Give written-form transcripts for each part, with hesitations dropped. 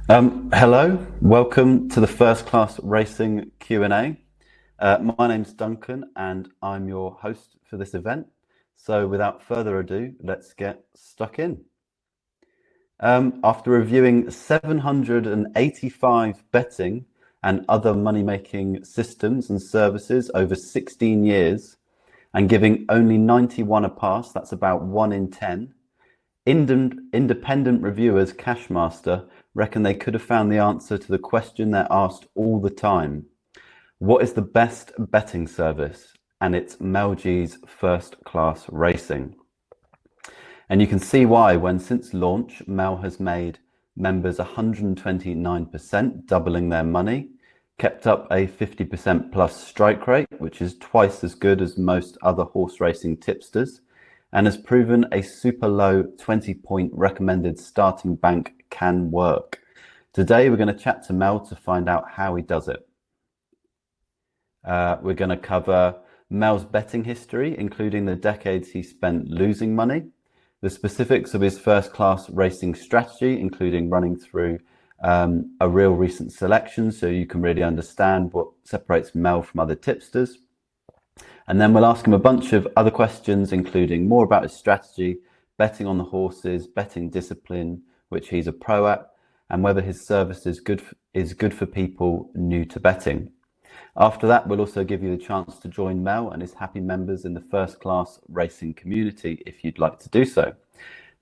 Hello, welcome to the First Class Racing Q&A. My name's Duncan and I'm your host for this event. So without further ado, let's get stuck in. After reviewing 785 betting and other money-making systems and services over 16 years and giving only 91 a pass, that's about 1 in 10, independent reviewers Cashmaster reckon they could have found the answer to the question they're asked all the time. What is the best betting service? And it's Mel G's First Class Racing. And you can see why when since launch, Mel has made members 129%, doubling their money, kept up a 50% plus strike rate, which is twice as good as most other horse racing tipsters, and has proven a super low 20-point recommended starting bank can work. Today, we're going to chat to Mel to find out how he does it. We're going to cover Mel's betting history, including the decades he spent losing money, the specifics of his first class racing strategy, including running through a real recent selection so you can really understand what separates Mel from other tipsters. And then we'll ask him a bunch of other questions, including more about his strategy, betting on the horses, betting discipline, which he's a pro at, and whether his service is good for people new to betting. After that, we'll also give you the chance to join Mel and his happy members in the First Class Racing community if you'd like to do so.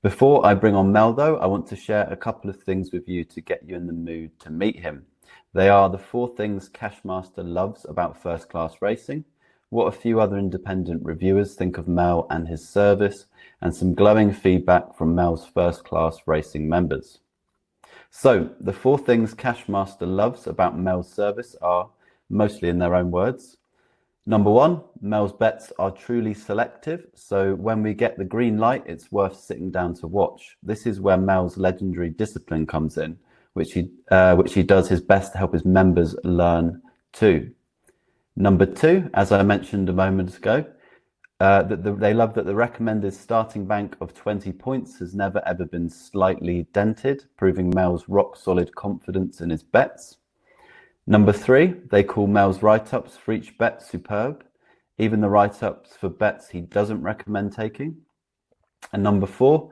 Before I bring on Mel, though, I want to share a couple of things with you to get you in the mood to meet him. They are the 4 things Cashmaster loves about First Class Racing, what a few other independent reviewers think of Mel and his service, and some glowing feedback from Mel's First Class Racing members. So, the 4 things Cashmaster loves about Mel's service are, mostly in their own words. Number 1, Mel's bets are truly selective, so when we get the green light, it's worth sitting down to watch. This is where Mel's legendary discipline comes in, which he does his best to help his members learn too. Number 2, as I mentioned a moment ago, they love that the recommended starting bank of 20 points has never ever been slightly dented, proving Mel's rock solid confidence in his bets. Number 3, they call Mel's write-ups for each bet superb, even the write-ups for bets he doesn't recommend taking. And number 4,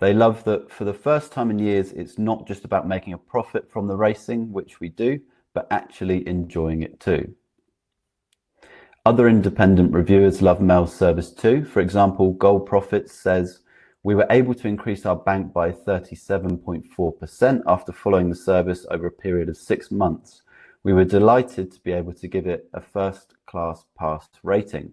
they love that for the first time in years, it's not just about making a profit from the racing, which we do, but actually enjoying it too. Other independent reviewers love Mel's service too. For example, Gold Profits says, we were able to increase our bank by 37.4% after following the service over a period of 6 months. We were delighted to be able to give it a first class passed rating.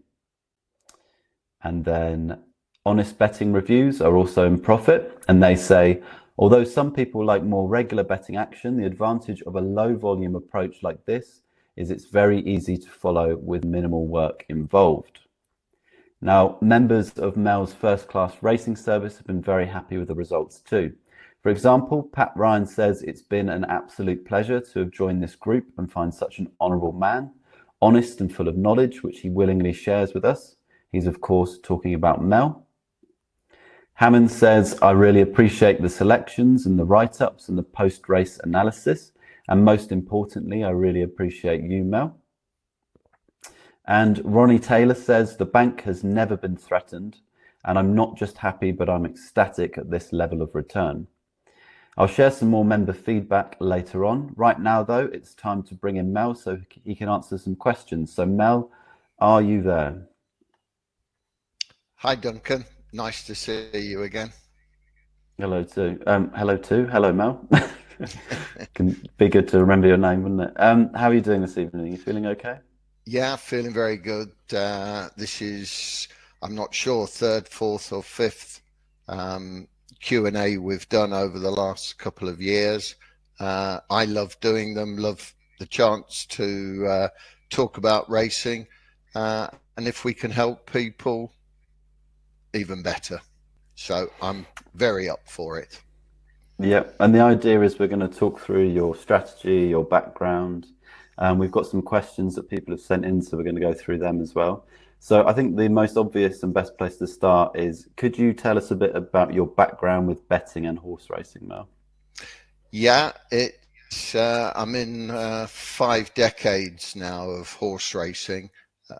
And then Honest Betting Reviews are also in profit, and they say, although some people like more regular betting action, the advantage of a low volume approach like this is it's very easy to follow with minimal work involved. Now, members of Mel's First Class Racing service have been very happy with the results too. For example, Pat Ryan says it's been an absolute pleasure to have joined this group and find such an honourable man, honest and full of knowledge, which he willingly shares with us. He's, of course, talking about Mel. Hammond says, I really appreciate the selections and the write-ups and the post-race analysis. And most importantly, I really appreciate you, Mel. And Ronnie Taylor says, the bank has never been threatened, and I'm not just happy, but I'm ecstatic at this level of return. I'll share some more member feedback later on. Right now, though, it's time to bring in Mel so he can answer some questions. So, Mel, are you there? Hi, Duncan. Nice to see you again. Hello, too. Hello, Mel. Be good to remember your name, wouldn't it? How are you doing this evening? Are you feeling okay? Yeah, feeling very good. This is, I'm not sure, 3rd, 4th or 5th Q&A we've done over the last couple of years. I love doing them, love the chance to talk about racing. And if we can help people, even better. So I'm very up for it. Yeah, and the idea is we're going to talk through your strategy, your background. We've got some questions that people have sent in, so we're going to go through them as well. So I think the most obvious and best place to start is, could you tell us a bit about your background with betting and horse racing, Mel? Yeah, it's I'm in 5 decades now of horse racing.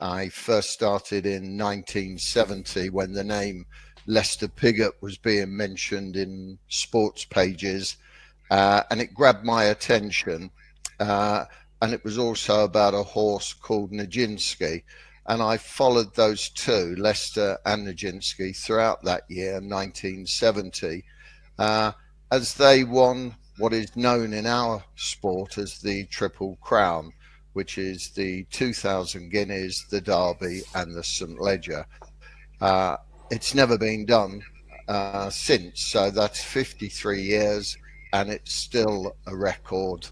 I first started in 1970 when the name Lester Piggott was being mentioned in sports pages, and it grabbed my attention. Uh, and it was also about a horse called Nijinsky. And I followed those two, Lester and Nijinsky, throughout that year, 1970, uh, as they won what is known in our sport as the Triple Crown, which is the 2000 Guineas, the Derby, and the St. Leger. Uh, it's never been done since, so that's 53 years, and it's still a record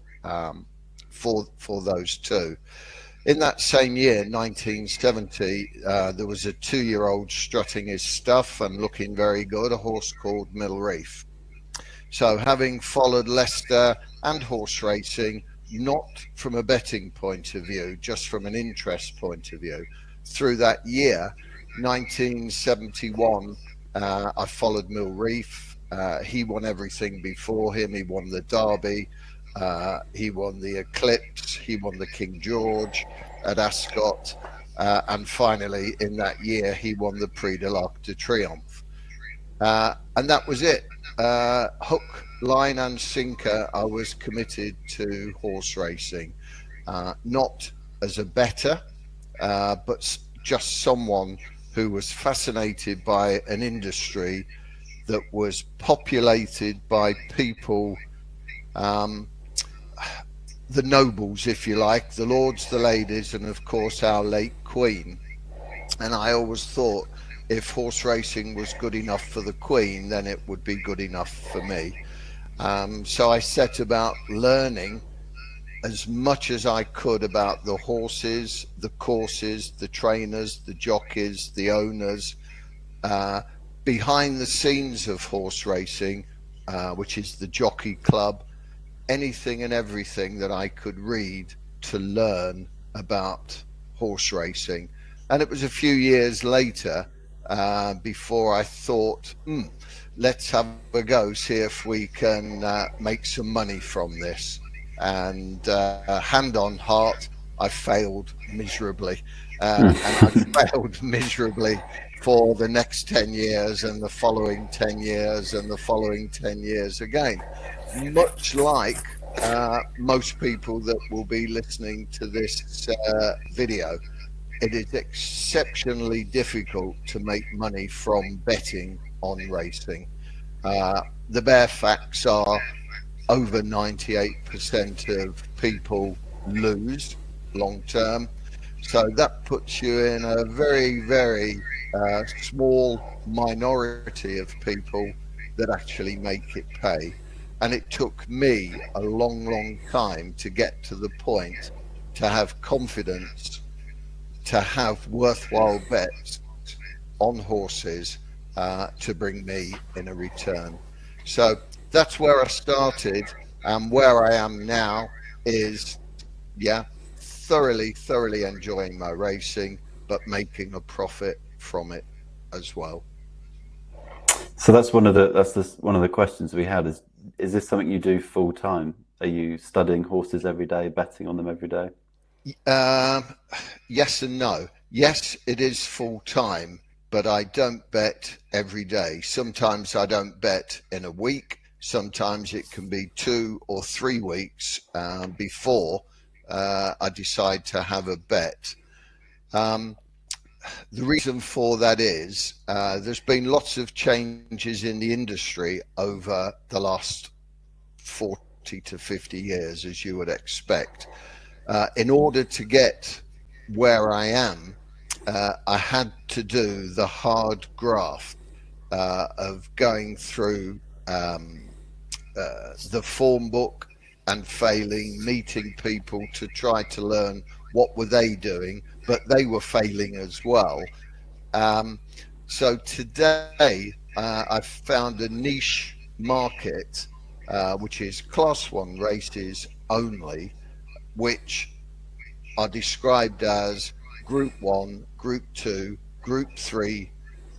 for those two. In that same year, 1970, there was a 2-year-old strutting his stuff and looking very good, a horse called Middle Reef. So having followed Leicester and horse racing, not from a betting point of view, just from an interest point of view, through that year, 1971, I followed Mill Reef. He won everything before him. He won the Derby. He won the Eclipse. He won the King George at Ascot. And finally, in that year, he won the Prix de l'Arc de Triomphe. And that was it. Hook, line, and sinker, I was committed to horse racing, not as a bettor, but just someone who was fascinated by an industry that was populated by people, the nobles, if you like, the lords, the ladies, and of course our late Queen. And I always thought, if horse racing was good enough for the Queen, then it would be good enough for me. So I set about learning as much as I could about the horses, the courses, the trainers, the jockeys, the owners, behind the scenes of horse racing, which is the Jockey Club, anything and everything that I could read to learn about horse racing. And it was a few years later before I thought, let's have a go, see if we can make some money from this. And hand on heart, I failed miserably. And I failed miserably for the next 10 years and the following 10 years and the following 10 years again. Much like most people that will be listening to this video, it is exceptionally difficult to make money from betting on racing. The bare facts are over 98% of people lose long term. So that puts you in a very, very small minority of people that actually make it pay. And it took me a long, long time to get to the point to have confidence, to have worthwhile bets on horses to bring me in a return. So that's where I started, and where I am now is, thoroughly enjoying my racing, but making a profit from it as well. So that's one of the questions we had is this something you do full time? Are you studying horses every day, betting on them every day? Yes and no. Yes, it is full time, but I don't bet every day. Sometimes I don't bet in a week. Sometimes it can be 2 or 3 weeks before I decide to have a bet. The reason for that is there's been lots of changes in the industry over the last 40 to 50 years, as you would expect. In order to get where I am, I had to do the hard graft of going through the form book and failing, meeting people to try to learn what were they doing, but they were failing as well. So today I've found a niche market, which is Class 1 races only, which are described as Group 1, Group 2, Group 3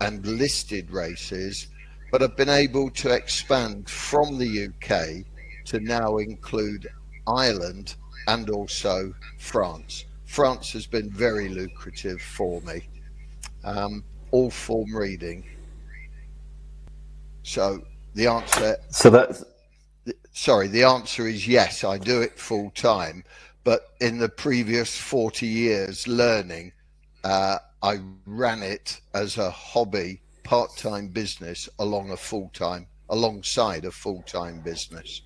and listed races, but I've been able to expand from the UK to now include Ireland and also France. France has been very lucrative for me. All form reading. So the answer, So that's sorry, the answer is yes, I do it full time. But in the previous 40 years learning, I ran it as a hobby, part-time business alongside a full-time business.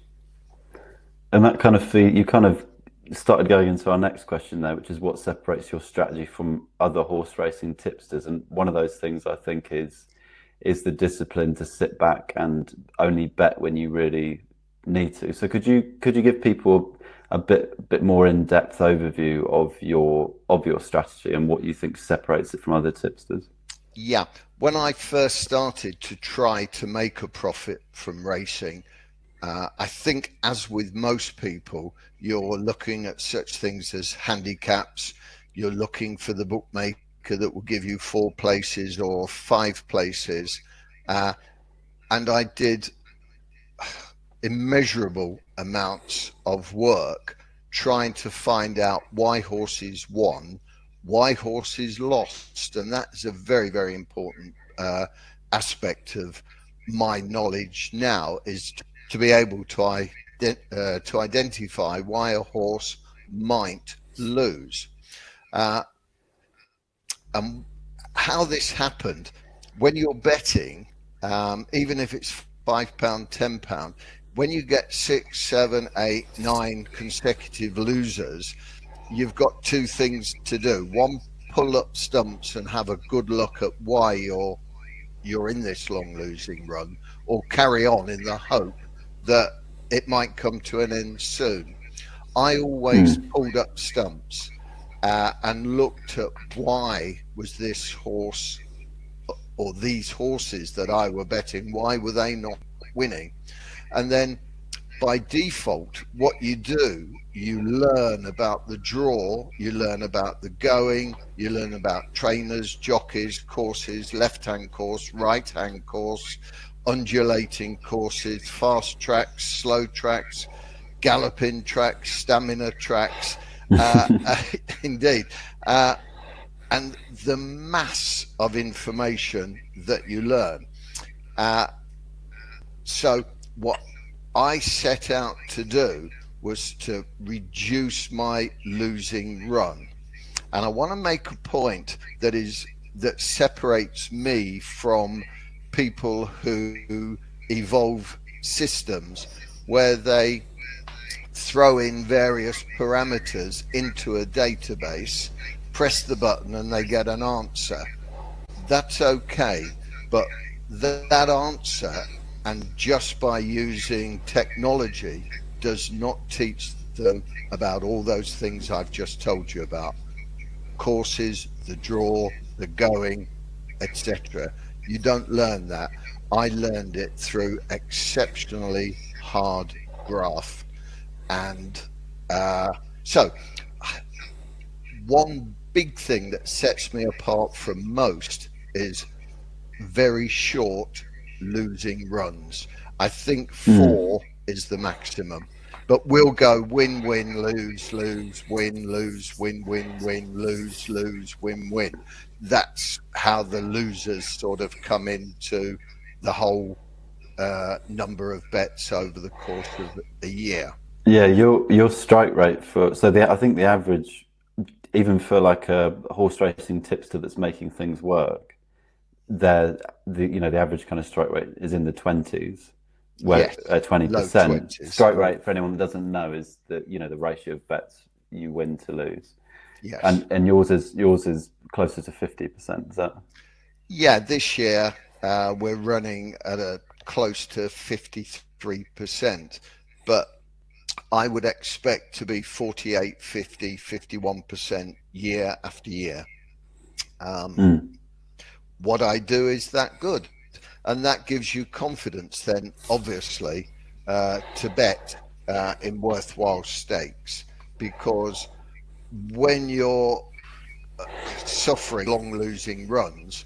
and that kind of you kind of started going into our next question there, which is what separates your strategy from other horse racing tipsters. And one of those things I think is the discipline to sit back and only bet when you really need to. So could you give people a bit more in-depth overview of your strategy and what you think separates it from other tipsters? Yeah, when I first started to try to make a profit from racing, I think, as with most people, you're looking at such things as handicaps. You're looking for the bookmaker that will give you 4 places or 5 places. And I did immeasurable amounts of work trying to find out why horses won, why horses lost. And that is a very, very important aspect of my knowledge now, is to be able to identify why a horse might lose. And how this happened, when you're betting, even if it's £5, £10, when you get 6, 7, 8, 9 consecutive losers, you've got 2 things to do. One, pull up stumps and have a good look at why you're in this long losing run, or carry on in the hope that it might come to an end soon. I always pulled up stumps and looked at why was this horse or these horses that I were betting, why were they not winning? And then by default, what you do, you learn about the draw, you learn about the going, you learn about trainers, jockeys, courses, left-hand course, right-hand course, undulating courses, fast tracks, slow tracks, galloping tracks, stamina tracks, indeed. And the mass of information that you learn. So what I set out to do was to reduce my losing run. And I want to make a point that separates me from people who evolve systems where they throw in various parameters into a database, press the button, and they get an answer. That's okay, but that answer, and just by using technology, does not teach them about all those things I've just told you about. Courses, the draw, the going, etc. You don't learn that. I learned it through exceptionally hard graft. And so one big thing that sets me apart from most is very short losing runs. I think 4 is the maximum, but we'll go win, win, lose, lose, win, lose, win, win, win, lose, lose, win, win. That's how the losers sort of come into the whole number of bets over the course of a year. Yeah, your strike rate I think the average, even for like a horse racing tipster that's making things work, the average kind of strike rate is in the 20s, where 20%. Strike rate, for anyone that doesn't know, is the ratio of bets you win to lose. Yes. And yours is closer to 50%. Is that? Yeah, this year we're running at a close to 53%, but I would expect to be 48, 50, 51% year after year. What I do is that good, and that gives you confidence then, obviously, to bet in worthwhile stakes, because when you're suffering long losing runs,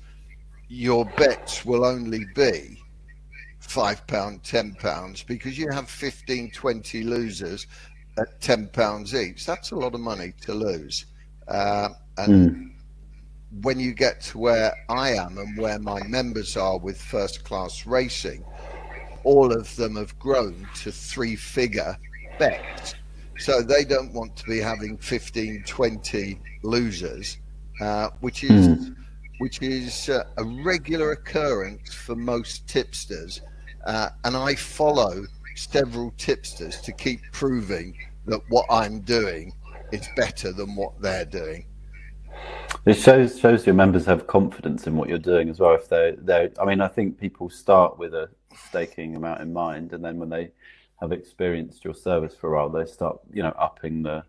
your bets will only be £5, £10, because you have 15, 20 losers at £10 each. That's a lot of money to lose. And when you get to where I am and where my members are with First Class Racing, all of them have grown to 3-figure bets. So they don't want to be having 15, 20 losers, which is a regular occurrence for most tipsters. And I follow several tipsters to keep proving that what I'm doing is better than what they're doing. It shows your members have confidence in what you're doing as well. If they're I mean, I think people start with a staking amount in mind, and then when they have experienced your service for a while, they start, upping the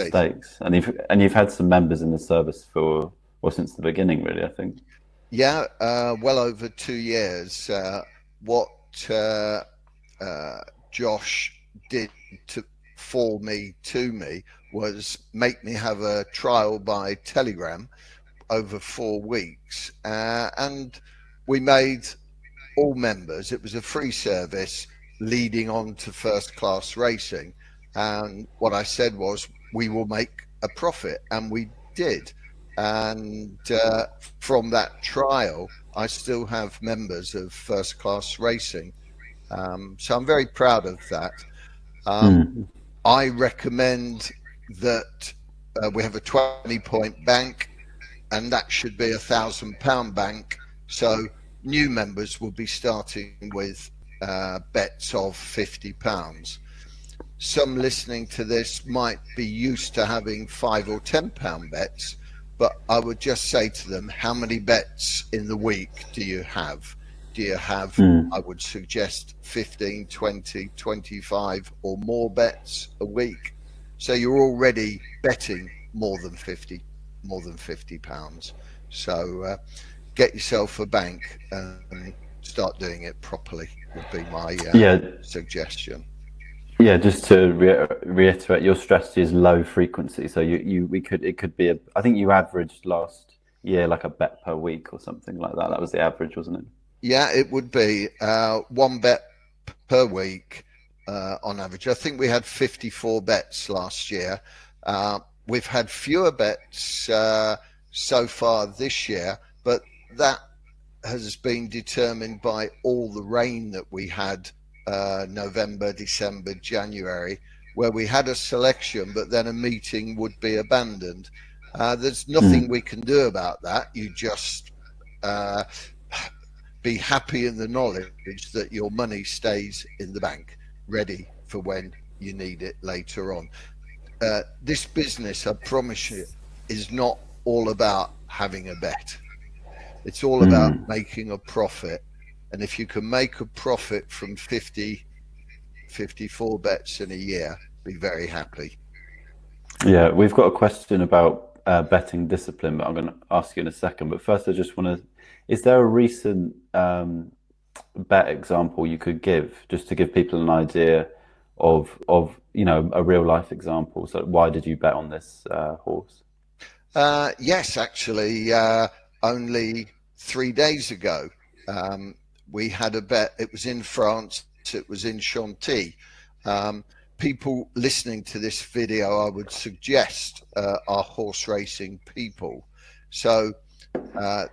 stakes. And you've had some members in the service since the beginning, really, I think. Yeah, well over 2 years. What Josh did for me was make me have a trial by Telegram over 4 weeks, and we made all members. It was a free service leading on to First Class Racing, and what I said was, we will make a profit, and we did. And from that trial, I still have members of First Class Racing, so I'm very proud of that. I recommend that we have a 20-point bank, and that should be £1,000 bank. So new members will be starting with bets of £50. Some listening to this might be used to having £5 or £10 bets, but I would just say to them, how many bets in the week do you have? Do you have, I would suggest 15, 20, 25 or more bets a week. So you're already betting more than £50. So get yourself a bank and start doing it properly would be my suggestion. Yeah, just to reiterate, your strategy is low frequency. So it could be I think you averaged last year like a bet per week or something like that. That was the average, wasn't it? Yeah, it would be 1 bet per week on average. I think we had 54 bets last year. We've had fewer bets so far this year, but that has been determined by all the rain that we had November, December, January, where we had a selection, but then a meeting would be abandoned. There's nothing we can do about that. You just be happy in the knowledge that your money stays in the bank, ready for when you need it later on. This business, I promise you, is not all about having a bet. It's all about making a profit. And if you can make a profit from 54 bets in a year, be very happy. Yeah, we've got a question about betting discipline, but I'm going to ask you in a second. But first, I just want to, is there a recent bet example you could give, just to give people an idea of a real life example? So why did you bet on this horse? Yes, actually, only 3 days ago, we had a bet. It was in France. It was in Chantilly. People listening to this video, I would suggest, are horse racing people. So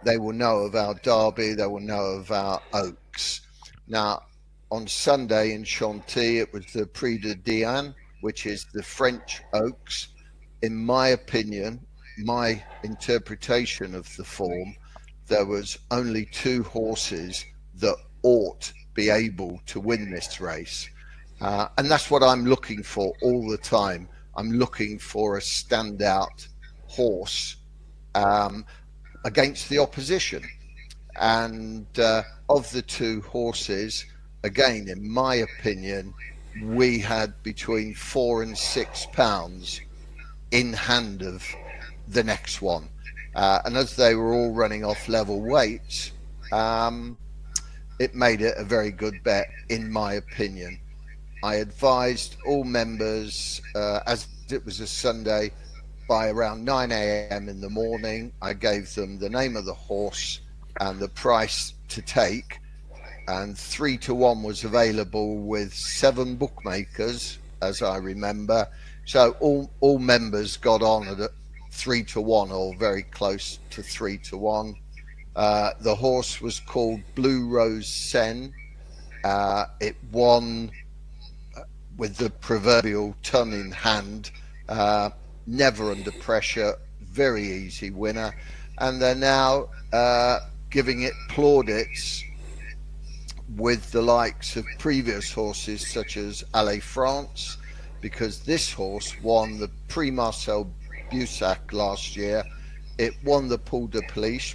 they will know of our Derby. They will know of our Oaks. Now, on Sunday in Chantilly, it was the Prix de Diane, which is the French Oaks. In my opinion, my interpretation of the form, there was only 2 horses that ought be able to win this race. And that's what I'm looking for all the time. I'm looking for a standout horse against the opposition. And of the 2 horses, again, in my opinion, we had between £4 and £6 in hand of the next one. And as they were all running off level weights, it made it a very good bet, in my opinion. I advised all members, as it was a Sunday, by around 9 a.m. in the morning, I gave them the name of the horse and the price to take. and 3-1 was available with 7 bookmakers, as I remember. So all members got on at 3-1 or very close to 3-1. The horse was called Blue Rose Sen. It won with the proverbial ton in hand, never under pressure, very easy winner. And they're now giving it plaudits with the likes of previous horses such as Allez France, because this horse won the Prix Marcel Bussac last year. It won the Poule de Police,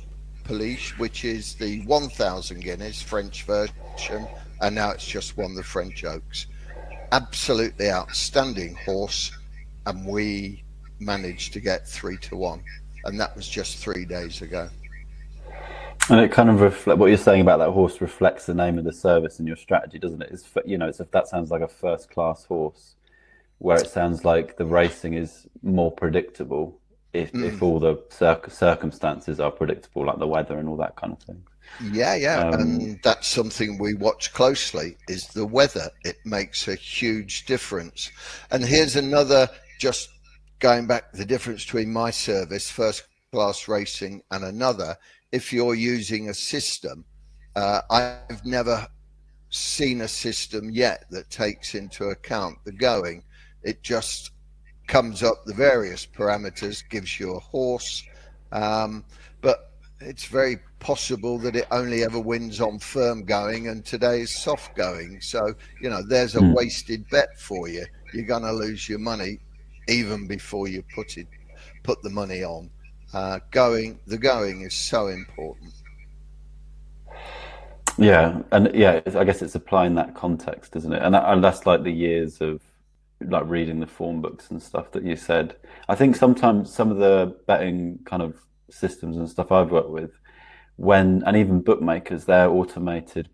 which is the 1,000 guineas French version, and now it's just won the French Oaks. Absolutely outstanding horse, and we managed to get 3-1, and that was just 3 days ago. And it kind of reflect what you're saying about that horse reflects the name of the service and your strategy, doesn't it? It's, you know, that sounds like a first class horse, where it sounds like the racing is more predictable if all the circumstances are predictable, like the weather and all that kind of thing. Yeah, and that's something we watch closely, is the weather. It makes a huge difference. And here's another, just going back, the difference between my service, first class racing, and another. If you're using a system, I've never seen a system yet that takes into account the going. It just comes up the various parameters, gives you a horse, but it's very possible that it only ever wins on firm going, and today is soft going. So, you know, there's a wasted bet for you. You're going to lose your money even before you put the money on. The going is so important. Yeah, and yeah, I guess it's applying that context, isn't it? And that's like the years of like reading the form books and stuff that you said. I think sometimes some of the betting kind of systems and stuff I've worked with, and even bookmakers, their automated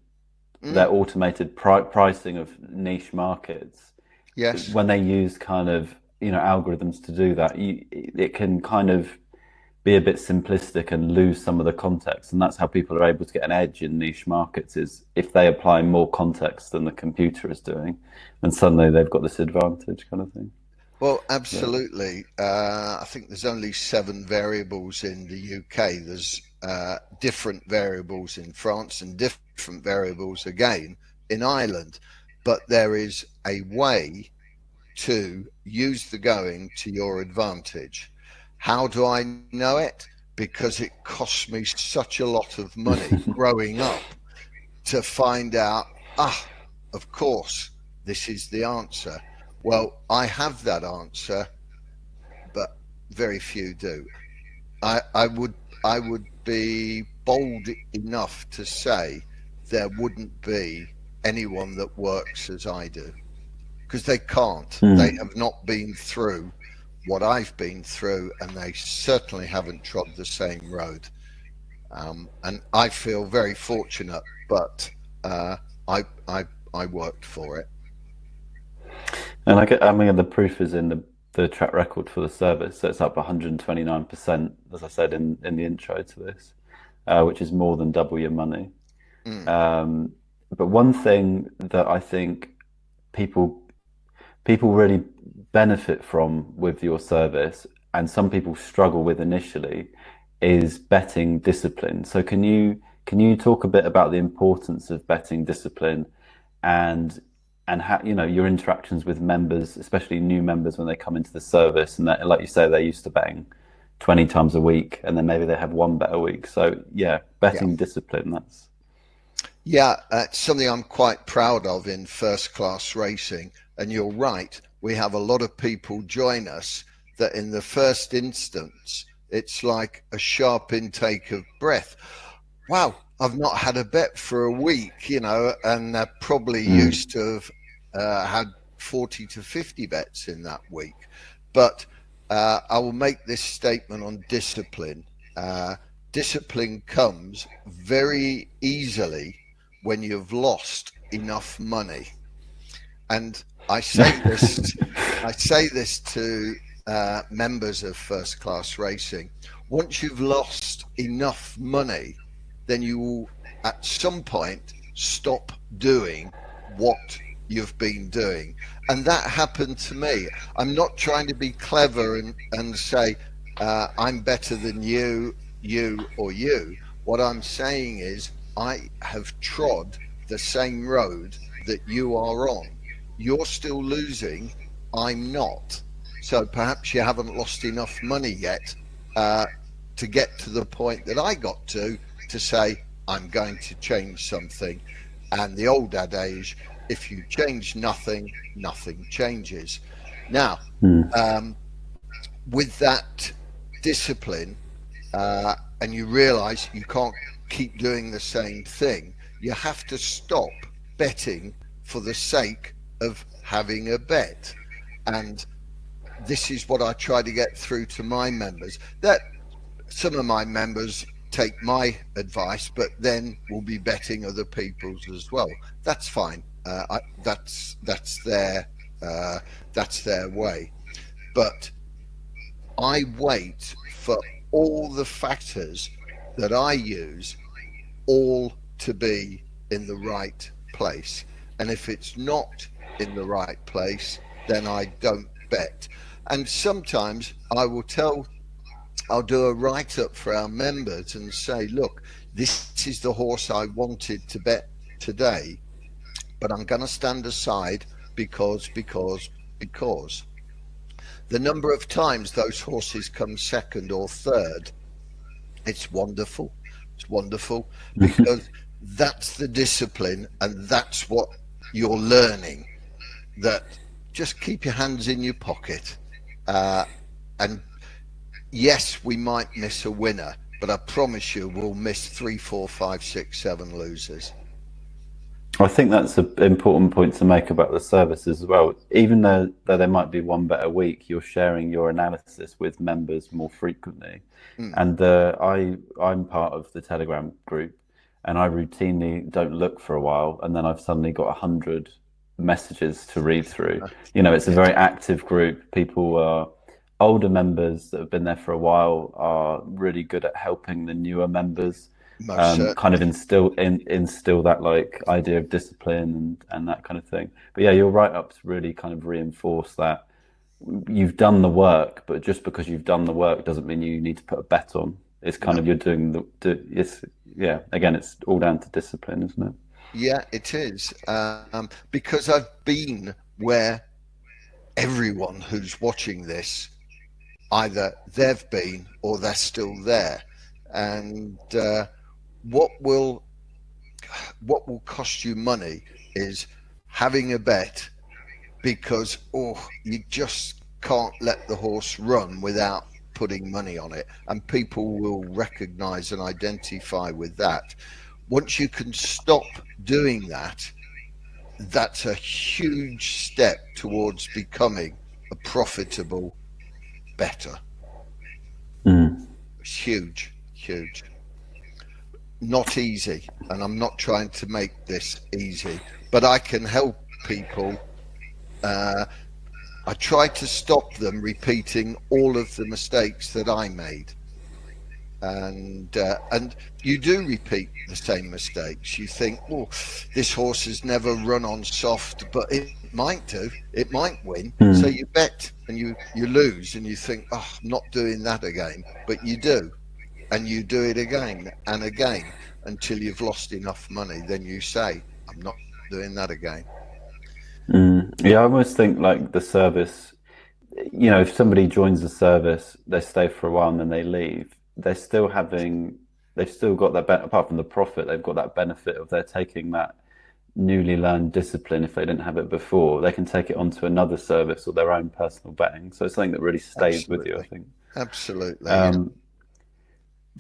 pricing of niche markets. Yes. When they use kind of, you know, algorithms to do that, it can kind of be a bit simplistic and lose some of the context, and that's how people are able to get an edge in niche markets, is if they apply more context than the computer is doing, and suddenly they've got this advantage kind of thing. Well, absolutely. I think there's only 7 variables in the UK. There's different variables in France and different variables again in Ireland, but there is a way to use the going to your advantage. How do I know it? Because it cost me such a lot of money growing up to find out, of course, this is the answer. Well, I have that answer, but very few do. I would be bold enough to say there wouldn't be anyone that works as I do, because they can't. They have not been through what I've been through, and they certainly haven't trod the same road. And I feel very fortunate, but I worked for it. And I mean, the proof is in the track record for the service. So it's up 129%, as I said in the intro to this, which is more than double your money. But one thing that I think people really benefit from with your service, and some people struggle with initially, is betting discipline. So can you talk a bit about the importance of betting discipline, and how, you know, your interactions with members, especially new members when they come into the service, and that, like you say, they're used to betting 20 times a week, and then maybe they have one bet a week. So yeah, betting discipline, that's... Yeah, it's something I'm quite proud of in first class racing. And you're right, we have a lot of people join us that in the first instance, it's like a sharp intake of breath. Wow, I've not had a bet for a week, you know, and they're probably used to have had 40 to 50 bets in that week. But I will make this statement on discipline. Discipline comes very easily when you've lost enough money. And I say this to members of first class racing. Once you've lost enough money, then you will at some point stop doing what you've been doing. And that happened to me. I'm not trying to be clever and say, I'm better than you, or you. What I'm saying is, I have trod the same road that you are on. You're still losing, I'm not. So perhaps you haven't lost enough money yet to get to the point that I got to say, I'm going to change something. And the old adage, if you change nothing, nothing changes. Now, with that discipline, and you realize you can't keep doing the same thing, you have to stop betting for the sake of having a bet. And this is what I try to get through to my members, that some of my members take my advice, but then will be betting other people's as well. That's fine. That's their way. But I wait for all the factors that I use all to be in the right place. And if it's not in the right place, then I don't bet. And sometimes I'll do a write-up for our members and say, look, this is the horse I wanted to bet today, but I'm going to stand aside because the number of times those horses come second or third, it's wonderful. It's wonderful because that's the discipline, and that's what you're learning, that just keep your hands in your pocket. And yes, we might miss a winner, but I promise you we'll miss 3, 4, 5, 6, 7 losers. I think that's an important point to make about the services as well. Even though there might be one better week, you're sharing your analysis with members more frequently. And I'm part of the Telegram group, and I routinely don't look for a while, and then I've suddenly got 100 messages to read through. It's a very active group. People are older members that have been there for a while are really good at helping the newer members. Kind of instill that like idea of discipline and that kind of thing. But yeah, you're right up to really kind of reinforce that you've done the work, but just because you've done the work doesn't mean you need to put a bet on. It's kind of you're doing again, it's all down to discipline, isn't it? Yeah, it is. Because I've been where everyone who's watching this, either they've been or they're still there. And what will cost you money is having a bet, because you just can't let the horse run without putting money on it, and people will recognize and identify with that. Once you can stop doing that, that's a huge step towards becoming a profitable bettor. It's huge. Not easy, and I'm not trying to make this easy, but I can help people. I try to stop them repeating all of the mistakes that I made, and you do repeat the same mistakes. You think, this horse has never run on soft, but it might do. It might win. So you bet and you lose, and you think, I'm not doing that again, but you do. And you do it again and again until you've lost enough money. Then you say, I'm not doing that again. Yeah, I almost think like the service, if somebody joins the service, they stay for a while and then they leave, they've still got that, apart from the profit, they've got that benefit of they're taking that newly learned discipline. If they didn't have it before, they can take it onto another service or their own personal betting. So it's something that really stays with you, I think. Absolutely.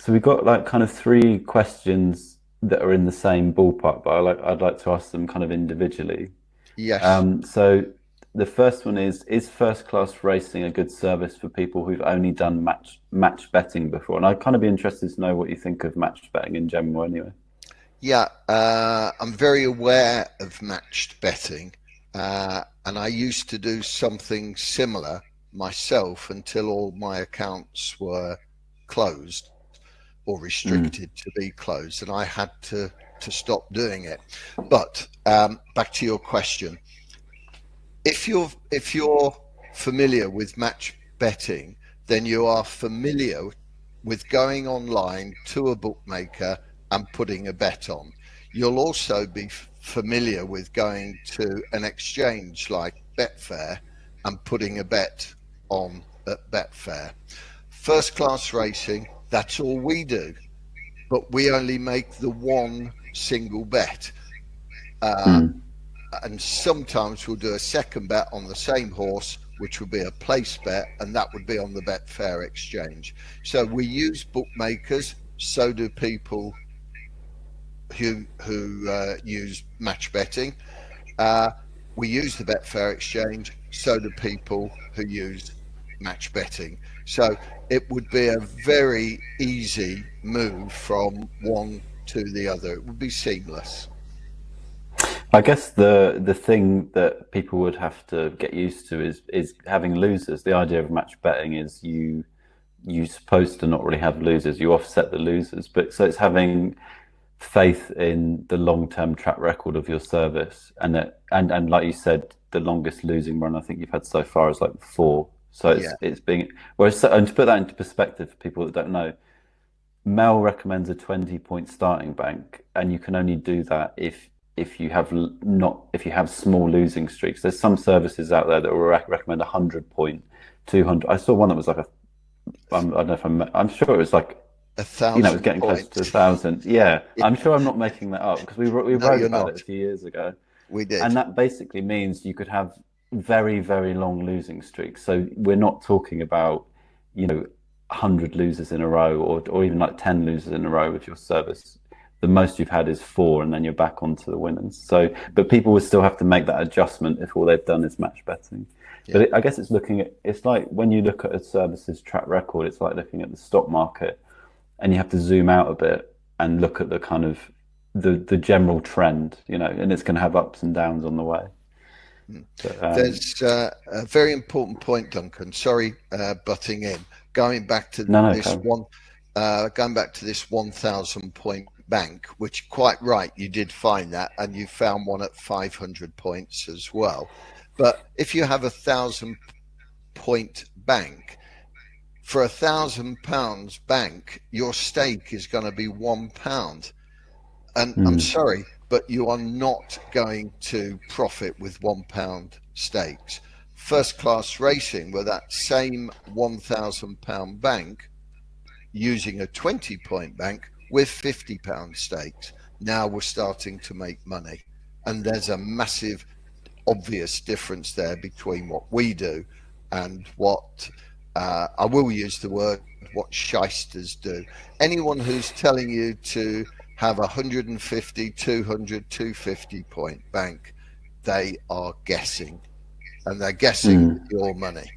So we've got like kind of 3 questions that are in the same ballpark, but I'd like to ask them kind of individually. Yes. So the first one is first class racing a good service for people who've only done match betting before? And I'd kind of be interested to know what you think of match betting in general anyway. Yeah, I'm very aware of matched betting, and I used to do something similar myself until all my accounts were closed or restricted to be closed, and I had to to stop doing it. But back to your question, if you're familiar with match betting, then you are familiar with going online to a bookmaker and putting a bet on. You'll also be familiar with going to an exchange like Betfair and putting a bet on at Betfair. First class racing, that's all we do, but we only make the one single bet. And sometimes we'll do a second bet on the same horse, which would be a place bet, and that would be on the Betfair exchange. So we use bookmakers, so do people who use match betting. We use the Betfair exchange, so do people who use match betting. So it would be a very easy move from one to the other. It would be seamless. I guess the thing that people would have to get used to is having losers. The idea of match betting is you're supposed to not really have losers. You offset the losers, but so it's having faith in the long-term track record of your service, and like you said, the longest losing run I think you've had so far is like 4. So it's being, whereas, and to put that into perspective for people that don't know, Mel recommends a 20-point starting bank, and you can only do that if you have small losing streaks. There's some services out there that will recommend 100-point, 200. I saw one that was like I don't know if I'm sure it was like 1,000. It was getting close to 1,000. Yeah, I'm sure I'm not making that up because we wrote about it a few years ago. We did, and that basically means you could have very, very long losing streaks. So we're not talking about 100 losers in a row or even like 10 losers in a row with your service. The most you've had is 4, and then you're back onto the winners. So, but people will still have to make that adjustment if all they've done is match betting. Yeah. But I guess it's like when you look at a service's track record, it's like looking at the stock market, and you have to zoom out a bit and look at the kind of the general trend, and it's going to have ups and downs on the way. But, there's a very important point, Duncan. Sorry, butting in. Going back to this 1,000-point bank, which quite right, you did find that, and you found one at 500 points as well. But if you have 1,000-point bank, for £1,000 bank, your stake is going to be £1. And I'm sorry, but you are not going to profit with £1 stakes. First class racing, with that same £1,000 bank, using a 20-point bank with £50 stakes, now we're starting to make money. And there's a massive, obvious difference there between what we do and what I will use the word, what shysters do. Anyone who's telling you to have 150, 200, 250 point bank, they are guessing, and they're guessing your money.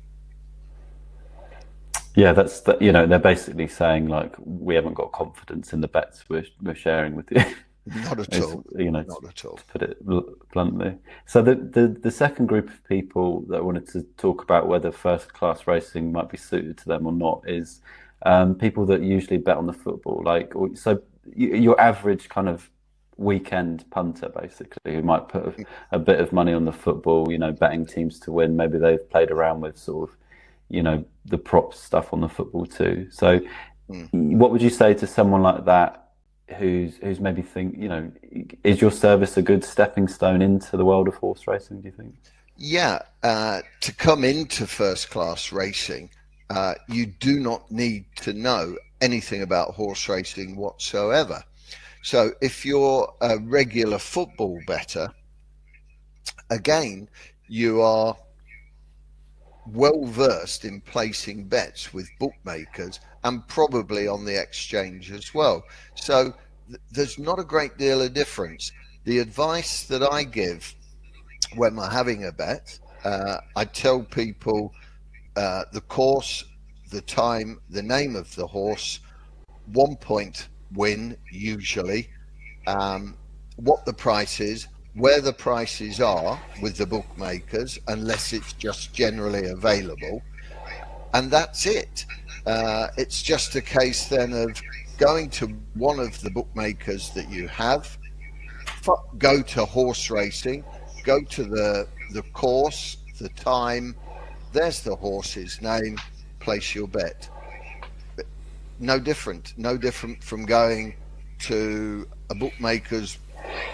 Yeah, they're basically saying like, we haven't got confidence in the bets we're sharing with you. Not at all. Not at all. To put it bluntly. So the second group of people that I wanted to talk about whether first class racing might be suited to them or not is people that usually bet on the football. So your average kind of weekend punter, basically, who might put a bit of money on the football, betting teams to win. Maybe they've played around with sort of, the props stuff on the football too. So what would you say to someone like that who's maybe is your service a good stepping stone into the world of horse racing, do you think? Yeah, to come into first class racing, you do not need to know anything about horse racing whatsoever. So if you're a regular football bettor, again, you are well versed in placing bets with bookmakers and probably on the exchange as well. So there's not a great deal of difference. The advice that I give when we're having a bet, I tell people the course, the time, the name of the horse, 1 point win usually, what the price is, where the prices are with the bookmakers, unless it's just generally available, and that's it. It's just a case then of going to one of the bookmakers that you have, go to horse racing, go to the course, the time. There's the horse's name. Place your bet. No different from going to a bookmaker's,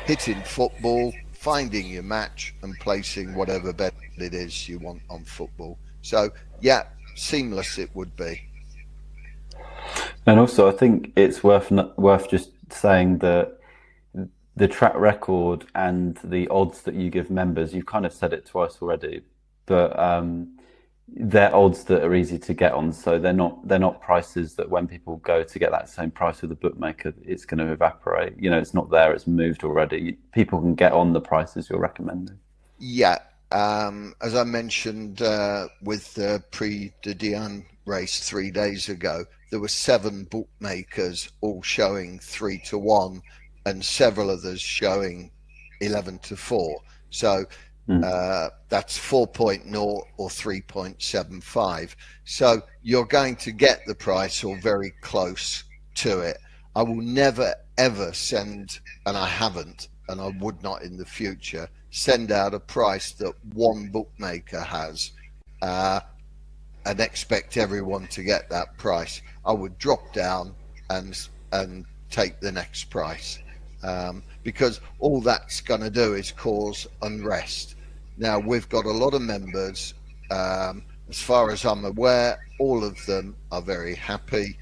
hitting football, finding your match and placing whatever bet it is you want on football. So yeah, seamless it would be. And also, I think it's worth just saying that the track record and the odds that you give members, you've kind of said it twice already, but they're odds that are easy to get on. So they're not prices that when people go to get that same price with the bookmaker, it's going to evaporate. You know, it's not there, it's moved already. People can get on the prices you're recommending. Yeah. As I mentioned with the Prix de Diane race 3 days ago, there were 7 bookmakers all showing 3-1 and several others showing 11-4. So that's 4.0 or 3.75. So you're going to get the price or very close to it. I will never ever send, and I haven't, and I would not in the future, send out a price that one bookmaker has and expect everyone to get that price. I would drop down and take the next price, because all that's going to do is cause unrest. Now, we've got a lot of members. As far as I'm aware, all of them are very happy.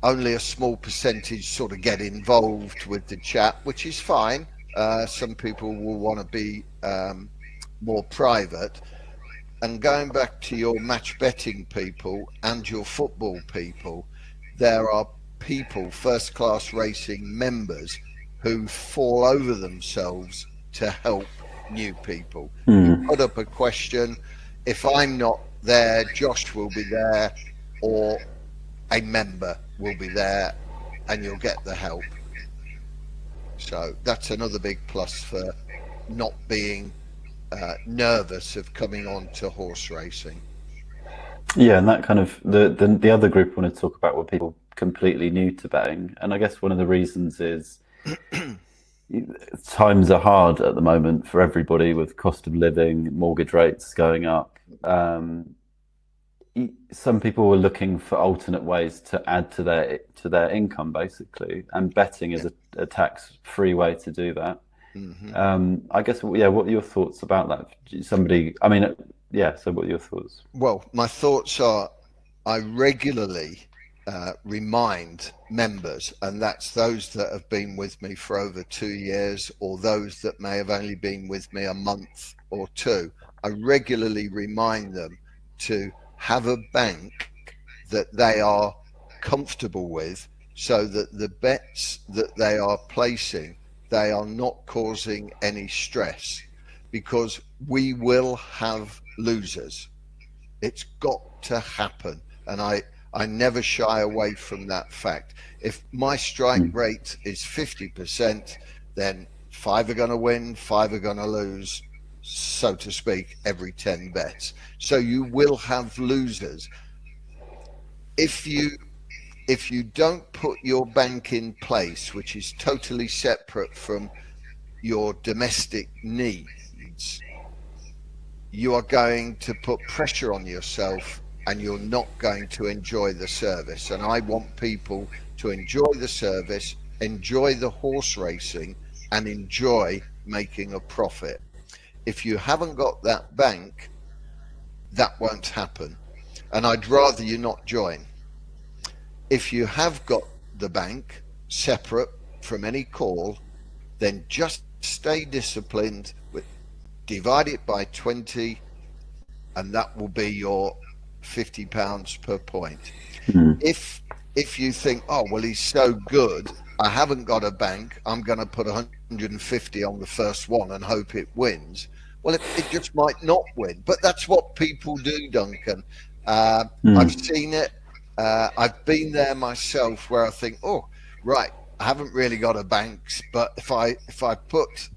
Only a small percentage sort of get involved with the chat, which is fine. Some people will want to be more private. And going back to your match betting people and your football people, there are people, first class racing members, who fall over themselves to help new people. You put up a question, if I'm not there, Josh will be there, or a member will be there, and you'll get the help. So that's another big plus for not being nervous of coming on to horse racing. Yeah, and that kind of the other group I want to talk about were people completely new to betting, and I guess one of the reasons is times are hard at the moment for everybody with cost of living, mortgage rates going up. Some people were looking for alternate ways to add to their income, basically, and betting is a tax-free way to do that. I guess, yeah, what are your thoughts about that? So what are your thoughts? Well, my thoughts are, I regularly remind members, and that's those that have been with me for over 2 years, or those that may have only been with me a month or two. I regularly remind them to have a bank that they are comfortable with, so that the bets that they are placing, they are not causing any stress, because we will have losers. It's got to happen. And I never shy away from that fact. If my strike rate is 50%, then 5 are going to win, 5 are going to lose, so to speak, every 10 bets. So you will have losers. If you don't put your bank in place, which is totally separate from your domestic needs, you are going to put pressure on yourself, and you're not going to enjoy the service. And I want people to enjoy the service, enjoy the horse racing, and enjoy making a profit. If you haven't got that bank, that won't happen. And I'd rather you not join. If you have got the bank separate from any call, then just stay disciplined, divide it by 20, and that will be your £50 per point. If you think, oh well, he's so good, I haven't got a bank, I'm going to put 150 on the first one and hope it wins. Well, it just might not win, but that's what people do, Duncan. I've seen it. I've been there myself, where I think, oh right, I haven't really got a bank, but if I put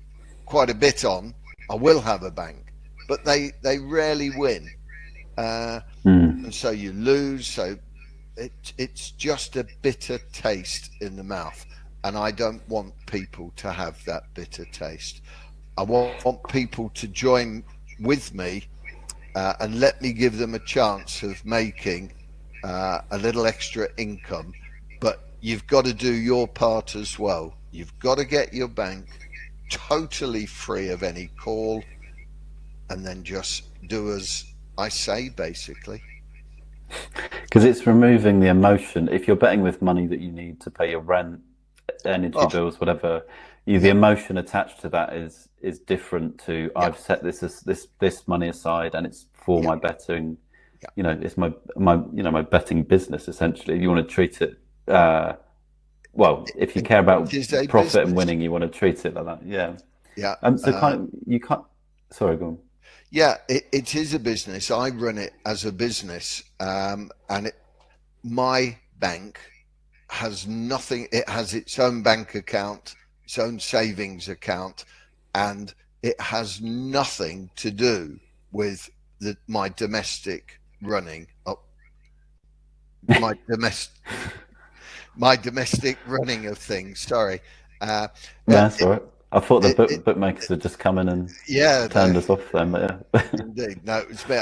quite a bit on, I will have a bank. But they rarely win. And so you lose. So it's just a bitter taste in the mouth. and I don't want people to have that bitter taste. I want people to join with me and let me give them a chance of making a little extra income. But you've got to do your part as well. You've got to get your bank totally free of any call, and then just do as I say, basically. Because it's removing the emotion. If you're betting with money that you need to pay your rent, energy Oh, bills, whatever, the yeah, emotion attached to that is different to yeah, I've set this money aside and it's for yeah, my betting. yeah. It's my betting business essentially. If you want to treat it, well, if you care It about is a profit and business. winning, you want to treat it like that. Yeah. Yeah. So kind of you can't. Sorry, go on. Yeah, it is a business. I run it as a business, and my bank has nothing. It has its own bank account, its own savings account, and it has nothing to do with my domestic running up, my domestic my domestic running of things. Sorry. Uh, uh, That's all right. I thought the it, it, bookmakers had just come in and yeah, no, turned us off then, but yeah. indeed. No, it's me.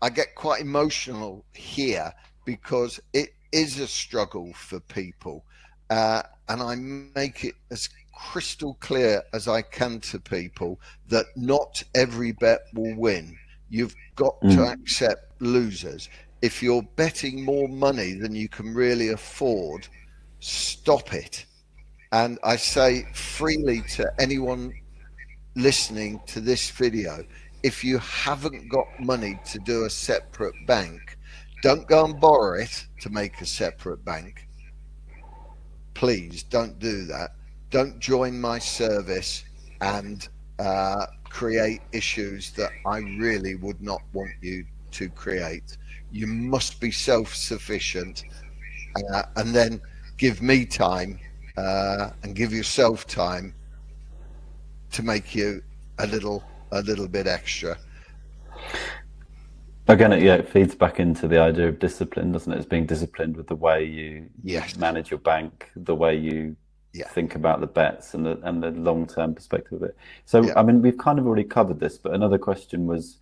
I get quite emotional here because it is a struggle for people. And I make it as crystal clear as I can to people that not every bet will win. You've got to Mm. accept losers. If you're betting more money than you can really afford, stop it. And I say freely to anyone listening to this video, if you haven't got money to do a separate bank, don't go and borrow it to make a separate bank. Please don't do that. Don't join my service and create issues that I really would not want you to create. You must be self-sufficient, and then give me time and give yourself time to make you a little bit extra. Again, it feeds back into the idea of discipline, doesn't it? It's being disciplined with the way you Yes. manage your bank, the way you Yeah. think about the bets and the long term perspective of it. So, Yeah. I mean, we've kind of already covered this, but another question was,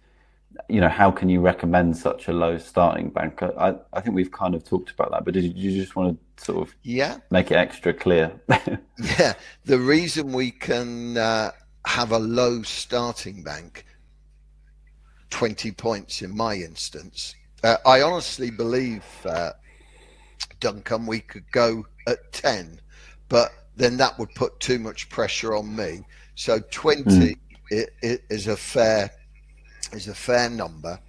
how can you recommend such a low starting bank? I think we've kind of talked about that, but did you just want to sort of Yeah. make it extra clear? Yeah. The reason we can have a low starting bank, 20 points in my instance, I honestly believe, Duncan, we could go at 10, but then that would put too much pressure on me. So 20 it is a fair number,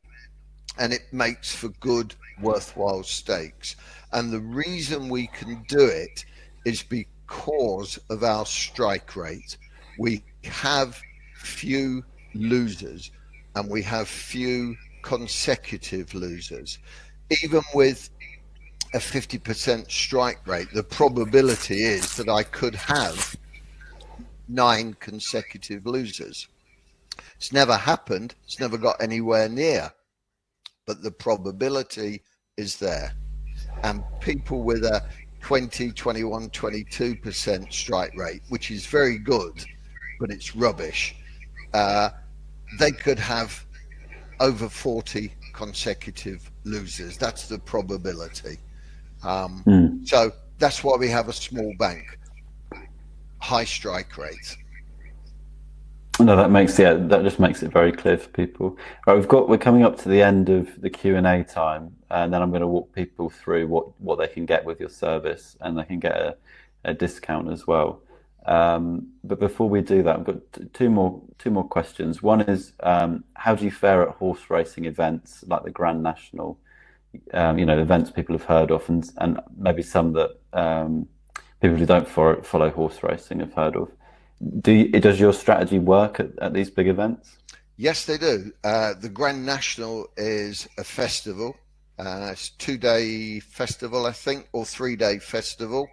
and it makes for good, worthwhile stakes. And the reason we can do it is because of our strike rate. We have few losers, and we have few consecutive losers. Even with a 50% strike rate, the probability is that I could have 9 consecutive losers. It's never happened. It's never got anywhere near, but the probability is there. And people with a 20, 21, 22% strike rate, which is very good, but it's rubbish, they could have over 40 consecutive losers. That's the probability. So that's why we have a small bank, high strike rate. No, that just makes it very clear for people. Right, we're coming up to the end of the Q&A time, and then I'm going to walk people through what they can get with your service, and they can get a discount as well. But before we do that, I've got two more questions. One is, how do you fare at horse racing events like the Grand National? Events people have heard of, and maybe some that people who don't follow horse racing have heard of. Does your strategy work at these big events? Yes, they do. The Grand National is a festival. It's a 2-day festival, I think, or 3-day festival.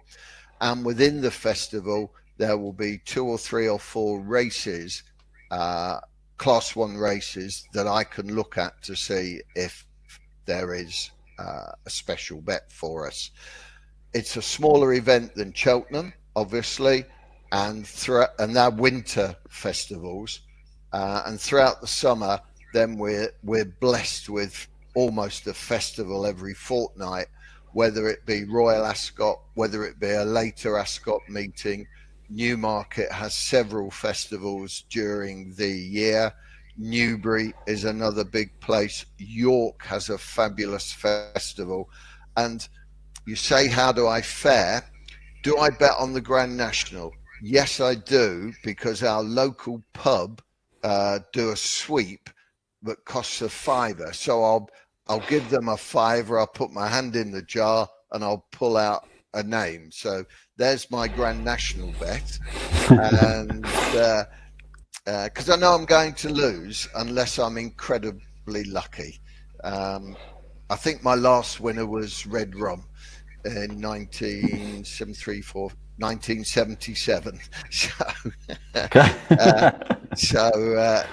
And within the festival, there will be 2 or 3 or 4 races, Class 1 races, that I can look at to see if there is a special bet for us. it's a smaller event than Cheltenham, obviously, and they're winter festivals, and throughout the summer, then we're blessed with almost a festival every fortnight, whether it be Royal Ascot, whether it be a later Ascot meeting. Newmarket has several festivals during the year. Newbury is another big place. York has a fabulous festival. And you say, how do I fare? Do I bet on the Grand National? Yes, I do, because our local pub do a sweep that costs a fiver. So I'll give them a fiver. I'll put my hand in the jar and I'll pull out a name. So there's my Grand National bet. And because I know I'm going to lose unless I'm incredibly lucky. I think my last winner was Red Rum in 1977. So,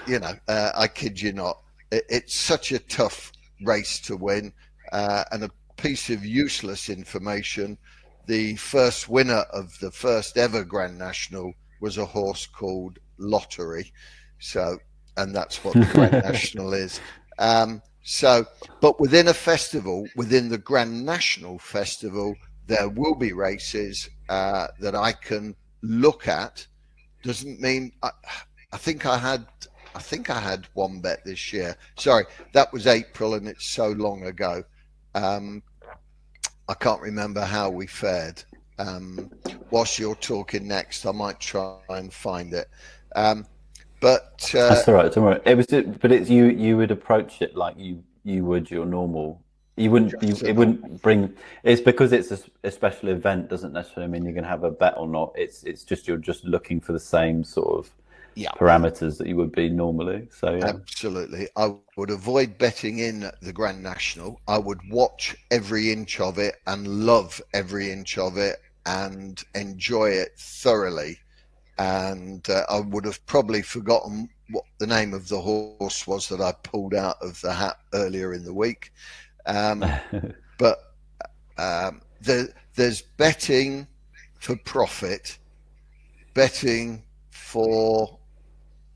I kid you not. It's such a tough race to win. And a piece of useless information, the first winner of the first ever Grand National was a horse called Lottery. So, and that's what the Grand National is. But within a festival, within the Grand National Festival, there will be races that I can look at. Doesn't mean I think I had one bet this year. Sorry, that was April, and it's so long ago. I can't remember how we fared. Whilst you're talking next, I might try and find it. But that's all right. Don't worry. But it's you would approach it like you would your normal. You wouldn't. It wouldn't bring. It's because it's a special event. Doesn't necessarily mean you're going to have a bet or not. It's just you're just looking for the same sort of parameters that you would be normally. So yeah. Absolutely, I would avoid betting in the Grand National. I would watch every inch of it and love every inch of it and enjoy it thoroughly. And I would have probably forgotten what the name of the horse was that I pulled out of the hat earlier in the week. But there's betting for profit, betting for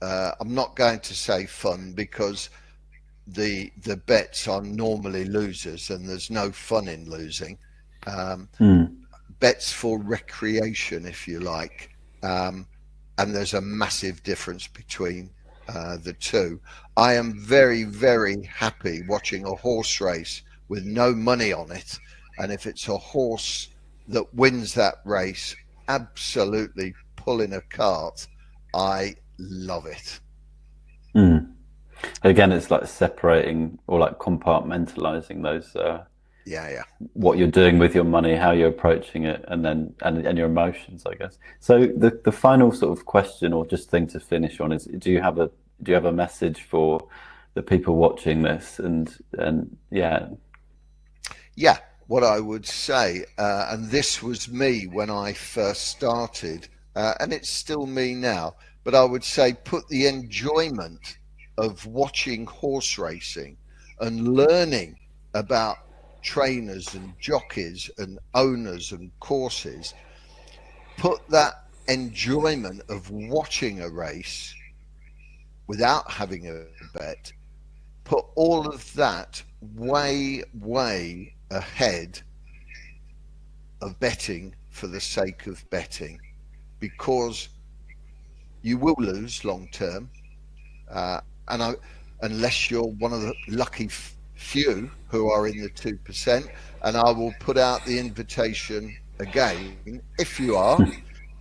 I'm not going to say fun, because the bets are normally losers and there's no fun in losing. Bets for recreation, if you like. And there's a massive difference between the two. I am very, very happy watching a horse race with no money on it. And if it's a horse that wins that race, absolutely pulling a cart, I love it. Again, it's like separating or like compartmentalizing those what you're doing with your money, how you're approaching it, and then and your emotions, I guess. So the final sort of question or just thing to finish on is, do you have a message for the people watching this? And what I would say, and this was me when I first started, and it's still me now, but I would say put the enjoyment of watching horse racing and learning about trainers and jockeys and owners and courses, put that enjoyment of watching a race without having a bet, put all of that way ahead of betting for the sake of betting, because you will lose long term, unless you're one of the lucky few who are in the 2%. And I will put out the invitation again. If you are,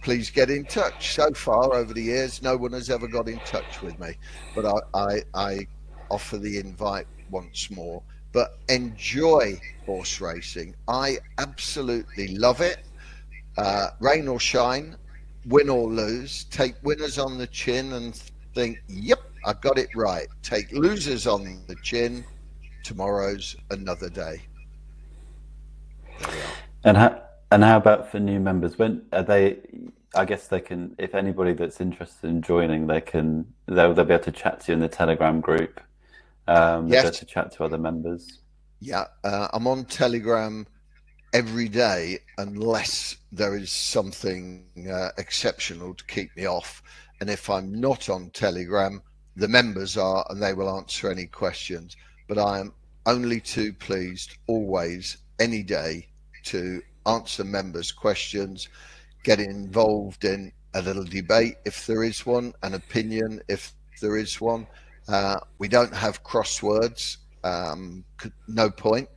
please get in touch. So far over the years, no one has ever got in touch with me, but I offer the invite once more. But enjoy horse racing. I absolutely love it. Rain or shine, win or lose, take winners on the chin and think, yep, I got it right. Take losers on the chin. Tomorrow's another day. There we are. And how about for new members? When are they? I guess they can. If anybody that's interested in joining, they'll be able to chat to you in the Telegram group. They'll be able to chat to other members. Yeah, I'm on Telegram every day unless there is something exceptional to keep me off. And if I'm not on Telegram, the members are, and they will answer any questions. But I am only too pleased always, any day, to answer members' questions, get involved in a little debate if there is one, an opinion if there is one. We don't have crosswords. No point.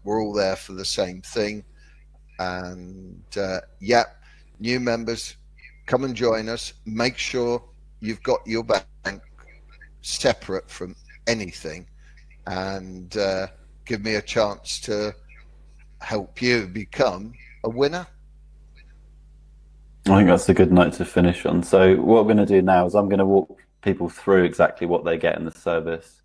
We're all there for the same thing. And yeah, new members, come and join us. Make sure you've got your bank separate from anything, and give me a chance to help you become a winner. I think that's a good note to finish on. So what I'm going to do now is I'm going to walk people through exactly what they get in the service,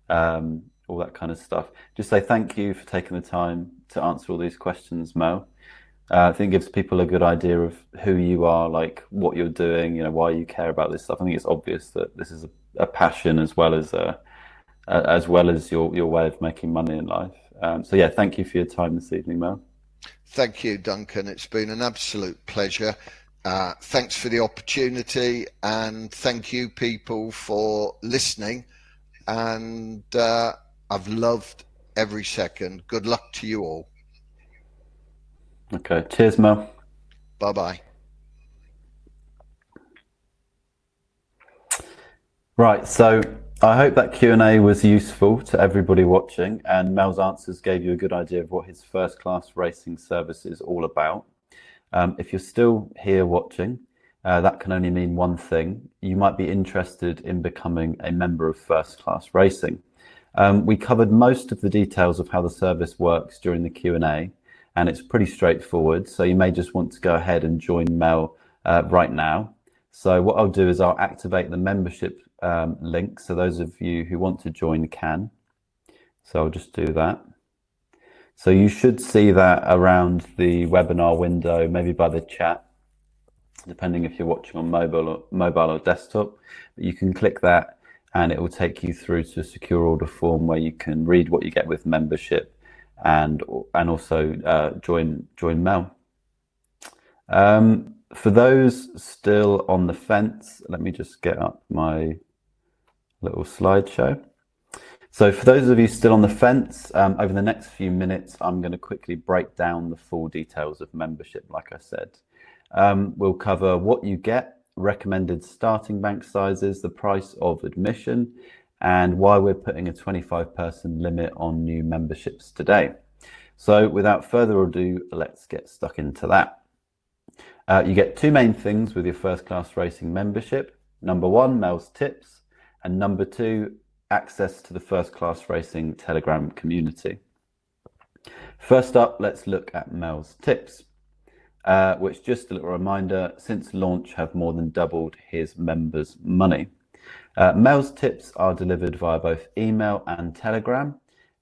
all that kind of stuff. Just say thank you for taking the time to answer all these questions, Mel. I think it gives people a good idea of who you are, like what you're doing, you know, why you care about this stuff. I think it's obvious that this is a passion as well as your way of making money in life. So yeah, thank you for your time this evening, Mel. Thank you, Duncan. It's been an absolute pleasure. Thanks for the opportunity, and thank you people for listening. And I've loved every second. Good luck to you all. Okay, cheers, Mel. Bye-bye. Right, so I hope that Q&A was useful to everybody watching, and Mel's answers gave you a good idea of what his first class racing service is all about. If you're still here watching, that can only mean one thing. You might be interested in becoming a member of First Class Racing. We covered most of the details of how the service works during the Q&A, and it's pretty straightforward. So you may just want to go ahead and join Mel right now. So what I'll do is I'll activate the membership link, so those of you who want to join can. So I'll just do that. So you should see that around the webinar window, maybe by the chat, depending if you're watching on mobile or desktop. But you can click that and it will take you through to a secure order form where you can read what you get with membership and also join Mel. For those still on the fence, let me just get up my little slideshow. So for those of you still on the fence, over the next few minutes, I'm going to quickly break down the full details of membership, like I said. We'll cover what you get, recommended starting bank sizes, the price of admission, and why we're putting a 25-person limit on new memberships today. So without further ado, let's get stuck into that. You get two main things with your First Class Racing membership. Number one, Mel's tips, and number two, access to the First Class Racing Telegram community. First up, let's look at Mel's tips, which, just a little reminder, since launch have more than doubled his members' money. Mel's tips are delivered via both email and Telegram,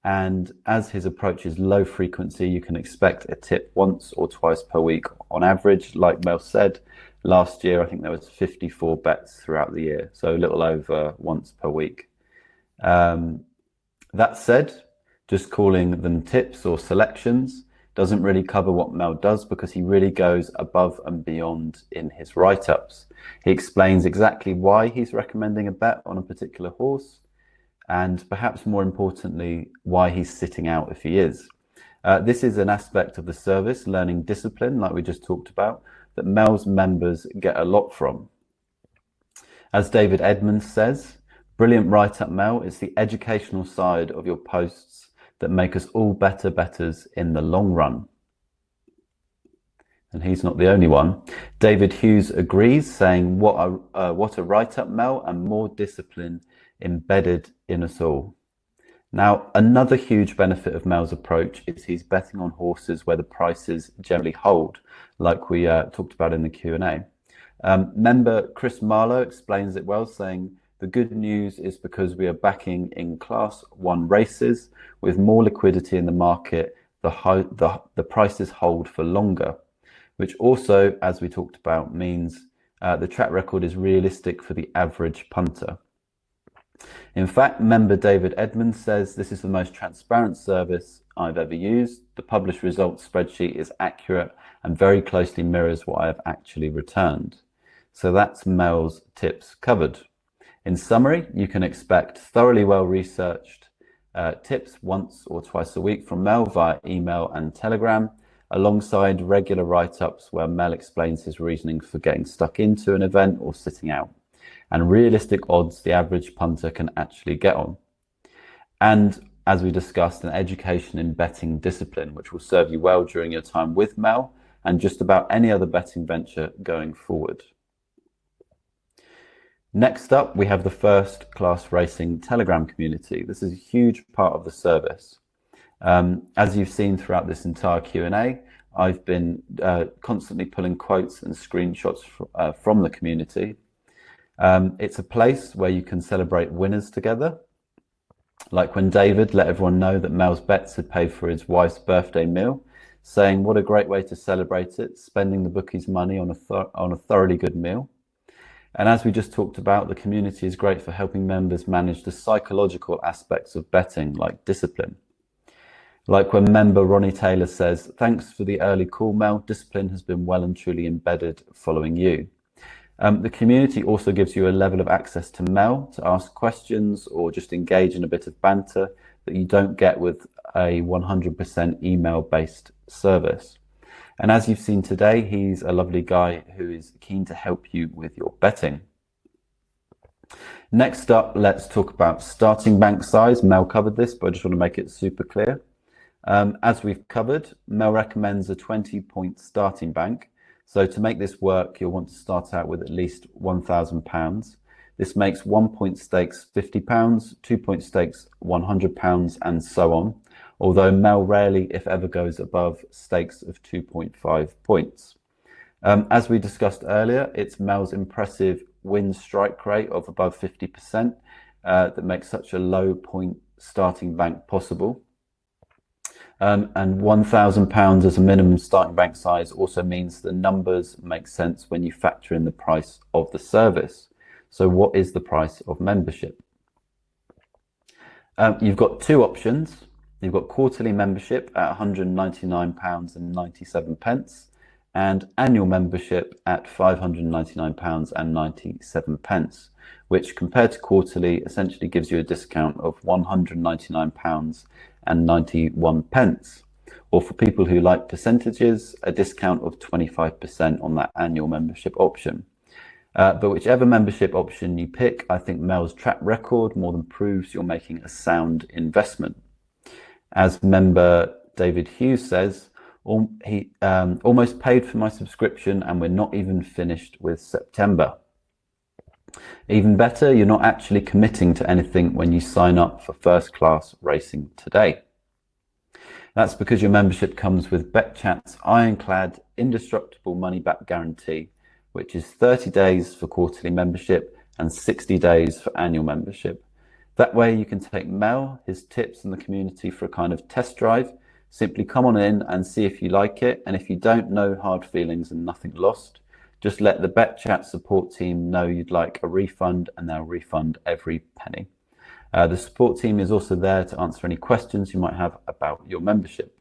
and as his approach is low frequency, you can expect a tip once or twice per week on average. Like Mel said, last year I think there was 54 bets throughout the year, so a little over once per week. That said, just calling them tips or selections doesn't really cover what Mel does, because he really goes above and beyond in his write-ups. He explains exactly why he's recommending a bet on a particular horse, and perhaps more importantly, why he's sitting out if he is. This is an aspect of the service, learning discipline, like we just talked about, that Mel's members get a lot from. As David Edmonds says, brilliant write-up, Mel. It's the educational side of your posts that make us all better betters in the long run. And he's not the only one. David Hughes agrees, saying, what a write-up, Mel, and more discipline embedded in us all. Now, another huge benefit of Mel's approach is he's betting on horses where the prices generally hold, like we talked about in the Q&A. Member Chris Marlowe explains it well, saying, the good news is because we are backing in Class 1 races with more liquidity in the market, the prices hold for longer, which also, as we talked about, means the track record is realistic for the average punter. In fact, member David Edmonds says this is the most transparent service I've ever used. The published results spreadsheet is accurate and very closely mirrors what I have actually returned. So that's Mel's tips covered. In summary, you can expect thoroughly well-researched tips once or twice a week from Mel via email and Telegram, alongside regular write-ups where Mel explains his reasoning for getting stuck into an event or sitting out, and realistic odds the average punter can actually get on. And as we discussed, an education in betting discipline, which will serve you well during your time with Mel and just about any other betting venture going forward. Next up, we have the First Class Racing Telegram community. This is a huge part of the service. As you've seen throughout this entire Q&A, I've been constantly pulling quotes and screenshots from the community. It's a place where you can celebrate winners together. Like when David let everyone know that Mel's bets had paid for his wife's birthday meal, saying what a great way to celebrate it, spending the bookies' money on a thoroughly good meal. And as we just talked about, the community is great for helping members manage the psychological aspects of betting, like discipline. Like when member Ronnie Taylor says, "Thanks for the early call, Mel. Discipline has been well and truly embedded following you." The community also gives you a level of access to Mel to ask questions or just engage in a bit of banter that you don't get with a 100% email-based service. And as you've seen today, he's a lovely guy who is keen to help you with your betting. Next up, let's talk about starting bank size. Mel covered this, but I just want to make it super clear. As we've covered, Mel recommends a 20-point starting bank. So to make this work, you'll want to start out with at least £1,000. This makes 1-point stakes £50, 2-point stakes £100, and so on. Although Mel rarely, if ever, goes above stakes of 2.5 points. As we discussed earlier, it's Mel's impressive win strike rate of above 50% that makes such a low point starting bank possible. And £1,000 as a minimum starting bank size also means the numbers make sense when you factor in the price of the service. So what is the price of membership? You've got two options. You've got quarterly membership at £199.97 and annual membership at £599.97, which compared to quarterly essentially gives you a discount of £199.91. Or for people who like percentages, a discount of 25% on that annual membership option. But whichever membership option you pick, I think Mel's track record more than proves you're making a sound investment. As member David Hughes says, he almost paid for my subscription and we're not even finished with September. Even better, you're not actually committing to anything when you sign up for First Class Racing today. That's because your membership comes with BetChat's ironclad, indestructible money-back guarantee, which is 30 days for quarterly membership and 60 days for annual membership. That way you can take Mel, his tips and the community for a kind of test drive. Simply come on in and see if you like it. And if you don't, no hard feelings and nothing lost. Just let the BetChat support team know you'd like a refund and they'll refund every penny. The support team is also there to answer any questions you might have about your membership.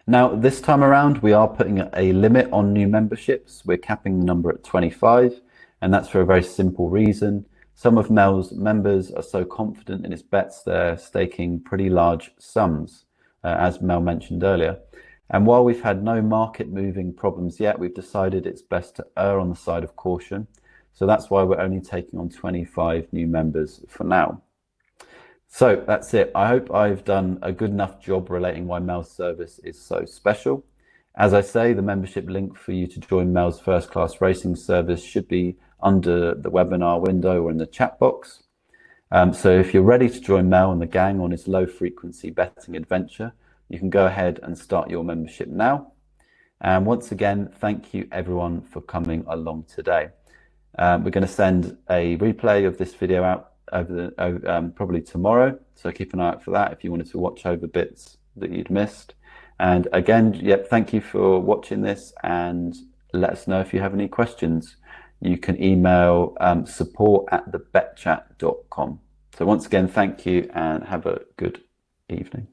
Now, this time around, we are putting a limit on new memberships. We're capping the number at 25, and that's for a very simple reason. Some of Mel's members are so confident in his bets, they're staking pretty large sums, as Mel mentioned earlier. And while we've had no market moving problems yet, we've decided it's best to err on the side of caution. So that's why we're only taking on 25 new members for now. So that's it. I hope I've done a good enough job relating why Mel's service is so special. As I say, the membership link for you to join Mel's First Class Racing service should be under the webinar window or in the chat box. So if you're ready to join Mel and the gang on his low frequency betting adventure, you can go ahead and start your membership now. And once again, thank you everyone for coming along today. We're going to send a replay of this video out over probably tomorrow. So keep an eye out for that if you wanted to watch over bits that you'd missed. And again, thank you for watching this and let us know if you have any questions. You can email support@thebetchat.com. So once again, thank you and have a good evening.